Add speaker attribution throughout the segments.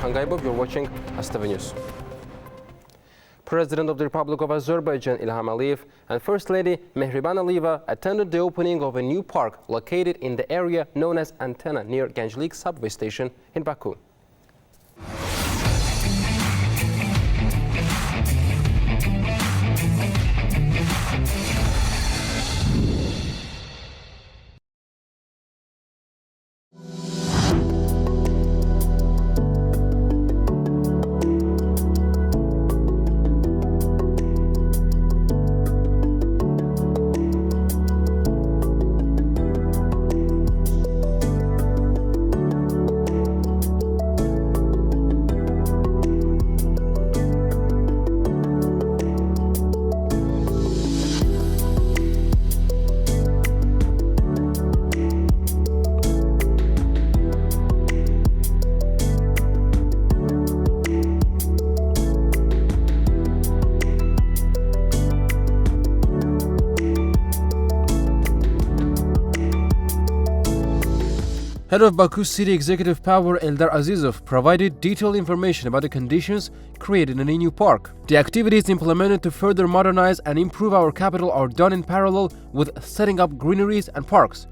Speaker 1: You're watching AzTV News. President of the Republic of Azerbaijan, Ilham Aliyev, and First Lady Mehriban Aliyeva attended the opening of a new park located in the area known as Antenna near Gənclik subway station in Baku.
Speaker 2: Head of Baku City Executive Power Eldar Azizov provided detailed information about the conditions created in a new park. The activities implemented to further modernize and improve our capital are done in parallel with setting up greeneries and parks.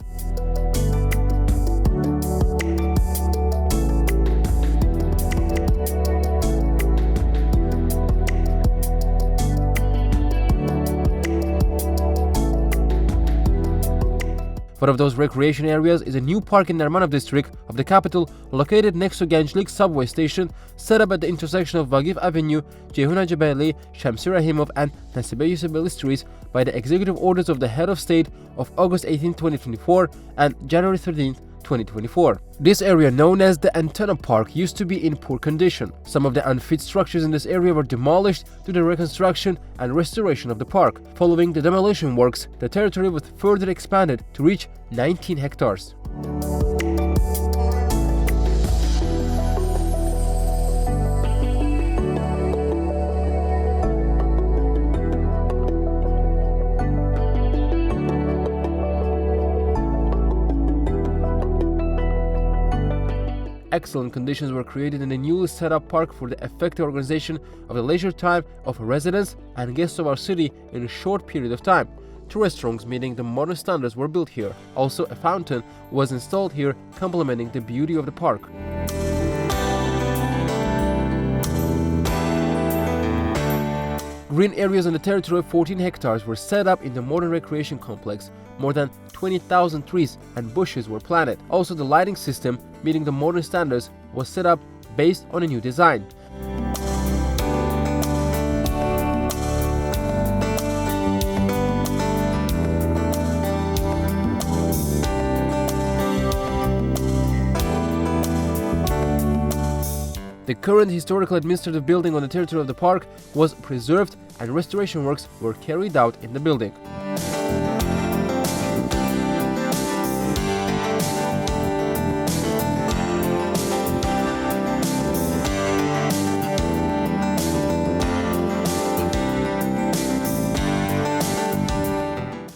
Speaker 2: One of those recreation areas is a new park in Narmanov district of the capital, located next to Gənclik subway station, set up at the intersection of Vagif Avenue, Ceyhun Hacıbəyli, Şəmsi Rahimov and Nəsibə Yusufeli streets by the executive orders of the head of state of August 18, 2024 and January 13, 2024. This area, known as the Antenna Park, used to be in poor condition. Some of the unfit structures in this area were demolished through the reconstruction and restoration of the park. Following the demolition works, the territory was further expanded to reach 19 hectares. Excellent conditions were created in the newly set up park for the effective organization of the leisure time of residents and guests of our city in a short period of time. Two restaurants meeting the modern standards were built here. Also, a fountain was installed here, complementing the beauty of the park. Green areas on the territory of 14 hectares were set up in the modern recreation complex. More than 20,000 trees and bushes were planted. Also, the lighting system, meeting the modern standards, was set up based on a new design. The current historical administrative building on the territory of the park was preserved and restoration works were carried out in the building.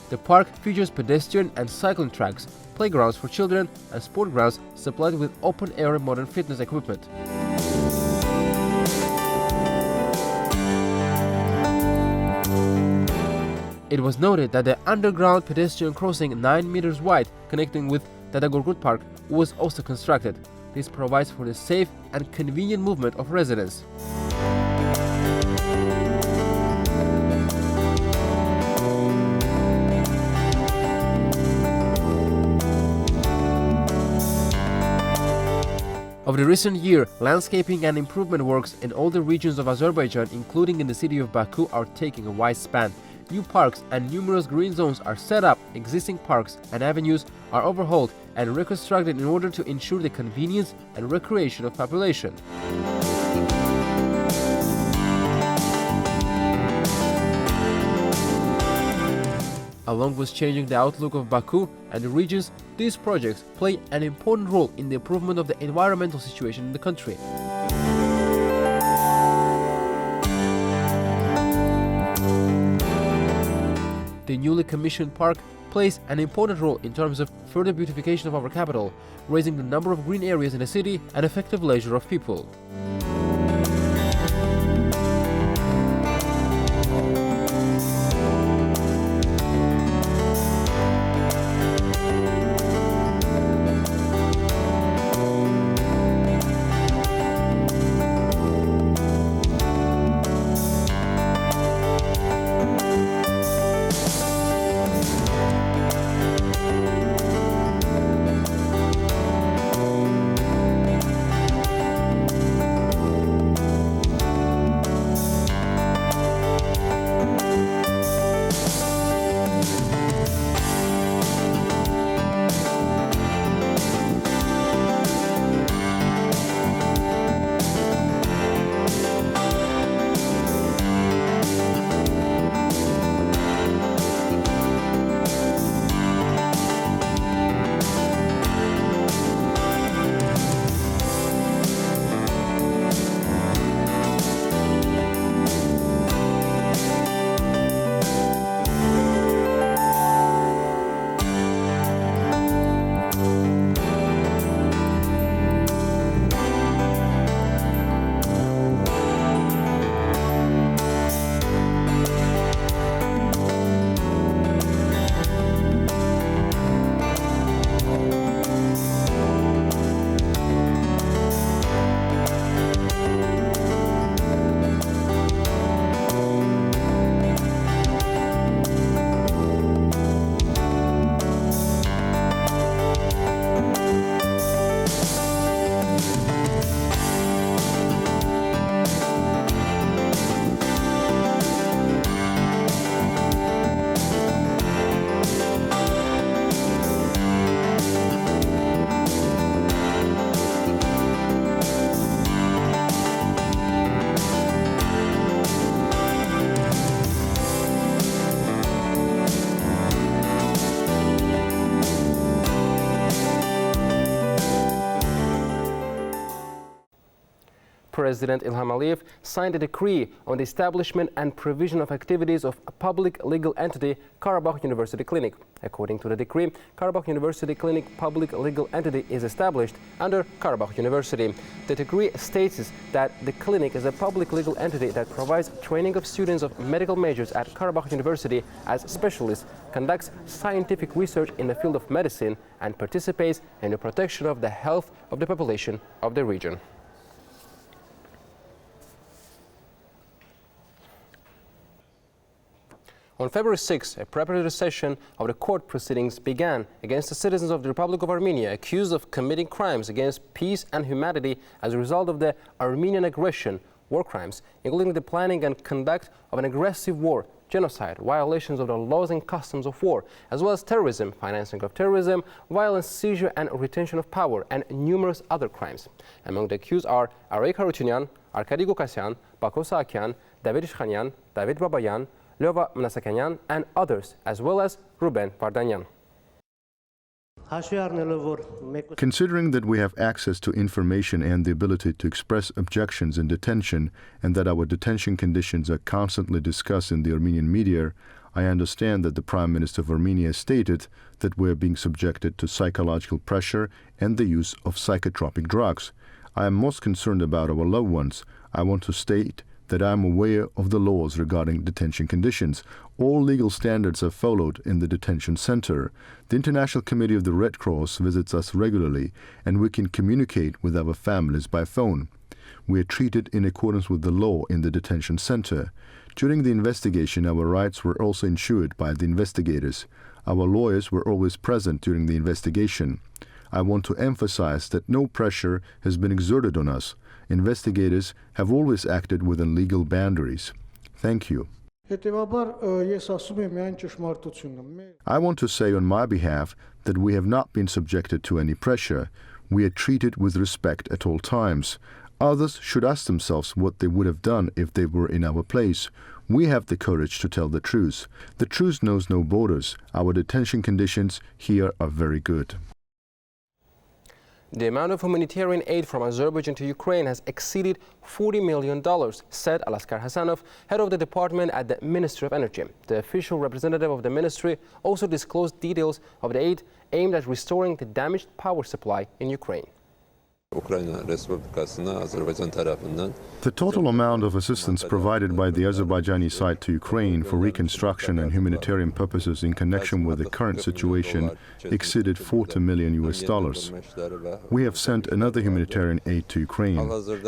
Speaker 2: The park features pedestrian and cycling tracks, playgrounds for children, and sport grounds supplied with open-air modern fitness equipment. It was noted that the underground pedestrian crossing 9 meters wide connecting with Dada Gorgut Park was also constructed. This provides for the safe and convenient movement of residents. Over the recent year, landscaping and improvement works in all the regions of Azerbaijan, including in the city of Baku, are taking a wide span. New parks and numerous green zones are set up, existing parks and avenues are overhauled and reconstructed in order to ensure the convenience and recreation of population. Along with changing the outlook of Baku and the regions, these projects play an important role in the improvement of the environmental situation in the country. The newly commissioned park plays an important role in terms of further beautification of our capital, raising the number of green areas in the city and effective leisure of people.
Speaker 1: President İlham Aliyev signed a decree on the establishment and provision of activities of a public legal entity, Qarabağ University Clinic. According to the decree, Qarabağ University Clinic public legal entity is established under Qarabağ University. The decree states that the clinic is a public legal entity that provides training of students of medical majors at Qarabağ University as specialists, conducts scientific research in the field of medicine, and participates in the protection of the health of the population of the region. On February 6, a preparatory session of the court proceedings began against the citizens of the Republic of Armenia accused of committing crimes against peace and humanity as a result of the Armenian aggression, war crimes, including the planning and conduct of an aggressive war, genocide, violations of the laws and customs of war, as well as terrorism, financing of terrorism, violence, seizure and retention of power, and numerous other crimes. Among the accused are Arayik Harutyunyan, Arkady Gukasyan, Bako Saakyan, David Ishkhanyan, David Babayan, Lyova Mnasakanyan, and others, as well as Ruben Vardanyan.
Speaker 3: Considering that we have access to information and the ability to express objections in detention, and that our detention conditions are constantly discussed in the Armenian media, I understand that the Prime Minister of Armenia stated that we are being subjected to psychological pressure and the use of psychotropic drugs. I am most concerned about our loved ones. I want to state that I am aware of the laws regarding detention conditions. All legal standards are followed in the detention center. The International Committee of the Red Cross visits us regularly, and we can communicate with our families by phone. We are treated in accordance with the law in the detention center. During the investigation, our rights were also ensured by the investigators. Our lawyers were always present during the investigation. I want to emphasize that no pressure has been exerted on us. Investigators have always acted within legal boundaries. Thank you. I want to say on my behalf that we have not been subjected to any pressure. We are treated with respect at all times. Others should ask themselves what they would have done if they were in our place. We have the courage to tell the truth. The truth knows no borders. Our detention conditions here are very good.
Speaker 1: The amount of humanitarian aid from Azerbaijan to Ukraine has exceeded $40 million, said Alaskar Hasanov, head of the department at the Ministry of Energy. The official representative of the ministry also disclosed details of the aid aimed at restoring the damaged power supply in Ukraine.
Speaker 3: The total amount of assistance provided by the Azerbaijani side to Ukraine for reconstruction and humanitarian purposes in connection with the current situation exceeded $40 million. We have sent another humanitarian aid to Ukraine.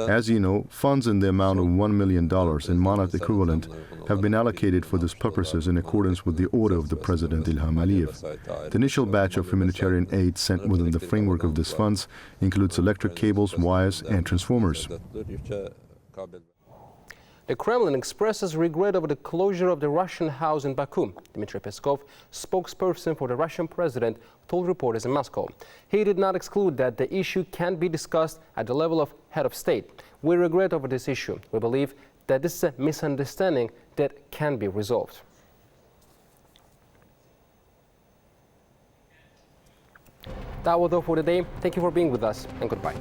Speaker 3: As you know, funds in the amount of $1 million in monetary equivalent have been allocated for these purposes in accordance with the order of the President Ilham Aliyev. The initial batch of humanitarian aid sent within the framework of these funds includes electric cables, wires, and transformers.
Speaker 1: The Kremlin expresses regret over the closure of the Russian house in Baku. Dmitry Peskov, spokesperson for the Russian president, told reporters in Moscow. He did not exclude that the issue can be discussed at the level of head of state. We regret over this issue. We believe that this is a misunderstanding that can be resolved. That was all for today. Thank you for being with us, and goodbye.